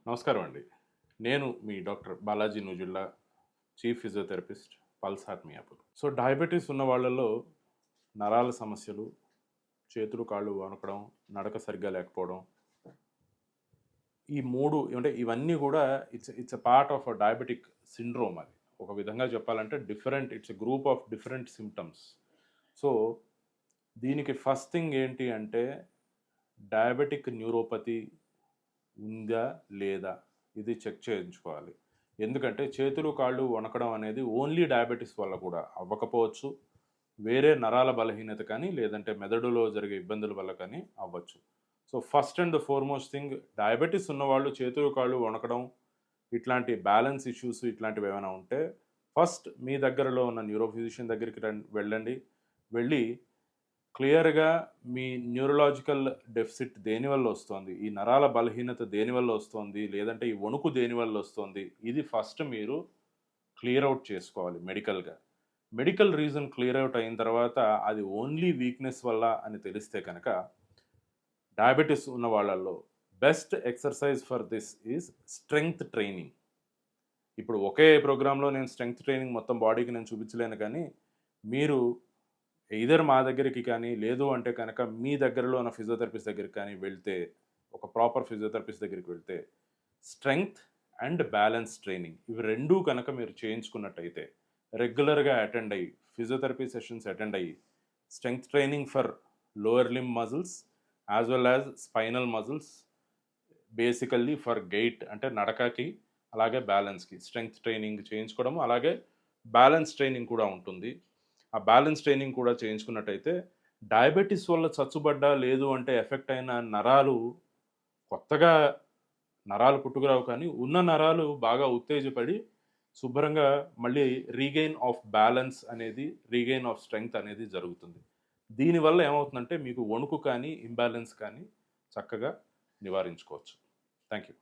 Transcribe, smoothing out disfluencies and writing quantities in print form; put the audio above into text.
నమస్కారం అండి. నేను మీ doctor Balaji Nuzilla, chief physiotherapist, Pulse Heart Miyapur. So, diabetes ఉన్న వాళ్ళలో నరాల సమస్యలు, చేతులు, కాళ్ళు వణకడం, నడక సరిగ్గా లేకపోవడం, ఈ 3 అంటే ఇవన్నీ గూడా it's a part of a diabetic syndrome అది. ఒక విధంగా చెప్పాలంటే it's a group of different symptoms. So, దీనికి ఫస్ట్ థింగ్ ఏంటి అంటే డయాబెటిక్ న్యూరోపతి ఉందా? లేదా? ఇది చెక్ చేయించుకోవాలి. ఎందుకంటే చేతులు, కాళ్ళు వణకడం అనేది ఓన్లీ డయాబెటిస్ వల్ల కూడా అవ్వకపోవచ్చు. వేరే నరాల బలహీనత కానీ, లేదంటే మెదడులో జరిగే ఇబ్బందుల వల్ల కానీ అవ్వచ్చు. So, first and the foremost thing diabetes ఉన్నవాళ్ళు చేతులు, కాళ్ళు వణకడం, ఇట్లాంటి బ్యాలెన్స్ ఇష్యూస్ ఇట్లాంటివి ఏమైనా ఉంటే, ఫస్ట్ మీ దగ్గరలో ఉన్న న్యూరో ఫిజిషియన్ దగ్గరికి వెళ్ళండి. వెళ్ళి క్లియర్‌గా మీ న్యూరలాజికల్ డెఫిసిట్ దేనివల్ల వస్తోంది? ఈ నరాల బలహీనత దేనివల్ల వస్తోంది? లేదంటే ఈ వణుకు దేనివల్ల వస్తోంది? ఇది ఫస్ట్ మీరు క్లియర్ ఔట్ చేసుకోవాలి మెడికల్‌గా. మెడికల్ రీజన్ క్లియర్ ఔట్ అయిన తర్వాత అది ఓన్లీ వీక్‌నెస్ వల్ల అని తెలిస్తే కనుక డయాబెటిస్ ఉన్న వాళ్ళల్లో best exercise for this is strength training. ఇప్పుడు ఒకే ప్రోగ్రామ్‌లో నేను స్ట్రెంగ్త్ ట్రైనింగ్ మొత్తం బాడీకి నేను చూపించలేను కానీ, మీరు ఎయిదర్ మా దగ్గరికి కానీ, లేదు అంటే కనుక మీ దగ్గరలో ఉన్న ఫిజియోథెరపిస్ట్ దగ్గరికి కానీ వెళ్తే, ఒక ప్రాపర్ ఫిజియోథెరపిస్ట్ దగ్గరికి వెళ్తే, స్ట్రెంగ్త్ అండ్ బ్యాలెన్స్ ట్రైనింగ్ ఇవి 2 కనుక మీరు చేయించుకున్నట్టయితే, రెగ్యులర్‌గా అటెండ్ అయ్యి, ఫిజియోథెరపీ సెషన్స్ అటెండ్ అయ్యి, strength training for lower limb muscles as well as spinal muscles, basically for gait అంటే నడకకి, అలాగే బ్యాలెన్స్‌కి స్ట్రెంగ్త్ ట్రైనింగ్ చేయించుకోవడము, అలాగే బ్యాలెన్స్ ట్రైనింగ్ కూడా ఉంటుంది. ఆ బ్యాలెన్స్ ట్రైనింగ్ కూడా చేయించుకున్నట్టయితే డయాబెటిస్ వల్ల చచ్చుబడ్డా లేదు అంటే ఎఫెక్ట్ అయిన నరాలు కొత్తగా నరాలు పుట్టుకురావు కానీ ఉన్న నరాలు బాగా ఉత్తేజపడి శుభ్రంగా మళ్ళీ రీగెయిన్ ఆఫ్ బ్యాలెన్స్ అనేది రీగెయిన్ ఆఫ్ స్ట్రెంగ్త్ అనేది జరుగుతుంది. దీనివల్ల ఏమవుతుందంటే మీకు వణుకు కానీ ఇంబ్యాలెన్స్ కానీ చక్కగా నివారించుకోవచ్చు. Thank you.